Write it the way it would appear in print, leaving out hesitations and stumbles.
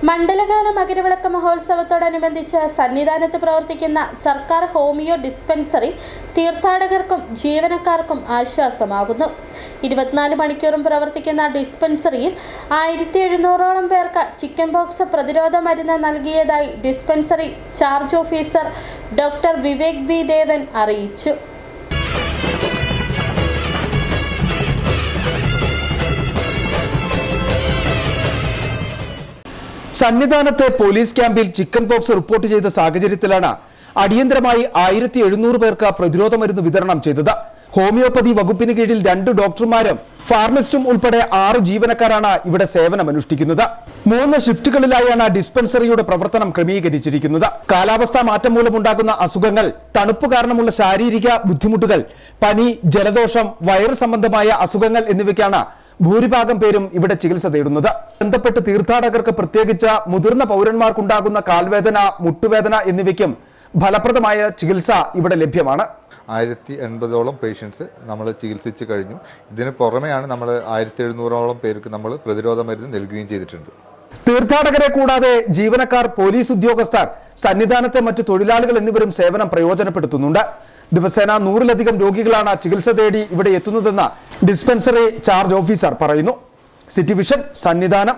മണ്ഡലകാല മകരവിളക്ക് മഹോത്സവത്തോടനുബന്ധിച്ച് സന്നിധാനത്ത് പ്രവർത്തിക്കുന്ന സർക്കാർ ഹോമിയോ ഡിസ്പെൻസറി തീർത്ഥാടകർക്കും ജീവനക്കാർക്കും ആശ്വാസമാകുന്നു. 24 മണിക്കൂറും പ്രവർത്തിക്കുന്ന ഡിസ്പെൻസറിയിൽ 1700ഓളം പേർക്ക് ചിക്കൻ പോക്സ് പ്രതിരോധ മരുന്ന് നൽകിയതായി dispensary charge officer doctor Vivek V Devan അറിയിച്ചു. സന്നിധാനത്തെ പോലീസ് ക്യാമ്പിൽ ചിക്കൻ പോക്സ് റിപ്പോർട്ട് ചെയ്ത സാഹചര്യത്തിലാണ് അടിയന്തരമായി 1700 പേർക്ക് പ്രതിരോധ മരുന്ന് വിതരണം ചെയ്തത്. ഹോമിയോപ്പതി വകുപ്പിന് കീഴിൽ 2 ഡോക്ടർമാരും ഫാർമസിസ്റ്റും ഉൾപ്പെടെ 6 ജീവനക്കാരാണ് ഇവിടെ സേവനമനുഷ്ഠിക്കുന്നത്. 3 ഷിഫ്റ്റുകളിലായാണ് ഡിസ്പെൻസറിയുടെ പ്രവർത്തനം ക്രമീകരിച്ചിരിക്കുന്നത്. കാലാവസ്ഥാ മാറ്റം മൂലമുണ്ടാകുന്ന അസുഖങ്ങൾ, തണുപ്പ് കാരണമുള്ള ശാരീരിക ബുദ്ധിമുട്ടുകൾ, പനി, ജലദോഷം, വയറു സംബന്ധമായ അസുഖങ്ങൾ എന്നിവയ്ക്കാണ് ഭൂരിഭാഗം പേരും ഇവിടെ ചികിത്സ തേടുന്നത്. ബന്ധപ്പെട്ട് തീർത്ഥാടകർക്ക്, പ്രത്യേകിച്ച് മുതിർന്ന പൗരന്മാർക്കുണ്ടാകുന്ന കാൽവേദന, മുട്ടുവേദന എന്നിവയ്ക്കും ഫലപ്രദമായ ചികിത്സ ഇവിടെ ലഭ്യമാണ്. 1080ഓളം പേഷ്യൻസ് നമ്മൾ ചികിത്സിച്ച് കഴിഞ്ഞു. ഇതിന് പുറമെയാണ് നമ്മൾ 1700ഓളം പേർക്ക് നമ്മൾ പ്രതിരോധ മരുന്ന് നൽകുകയും ചെയ്തിട്ടുണ്ട്. തീർത്ഥാടകരെ കൂടാതെ ജീവനക്കാർ, പോലീസ് ഉദ്യോഗസ്ഥർ, സന്നിധാനത്തെ മറ്റു തൊഴിലാളികൾ എന്നിവരും സേവനം പ്രയോജനപ്പെടുത്തുന്നുണ്ട്. ദിവസേന 100ലധികം രോഗികളാണ് ചികിത്സ തേടി ഇവിടെ എത്തുന്നതെന്ന് ഡിസ്പെൻസറി ചാർജ് ഓഫീസർ പറയുന്നു. City vision, Sannidhanam.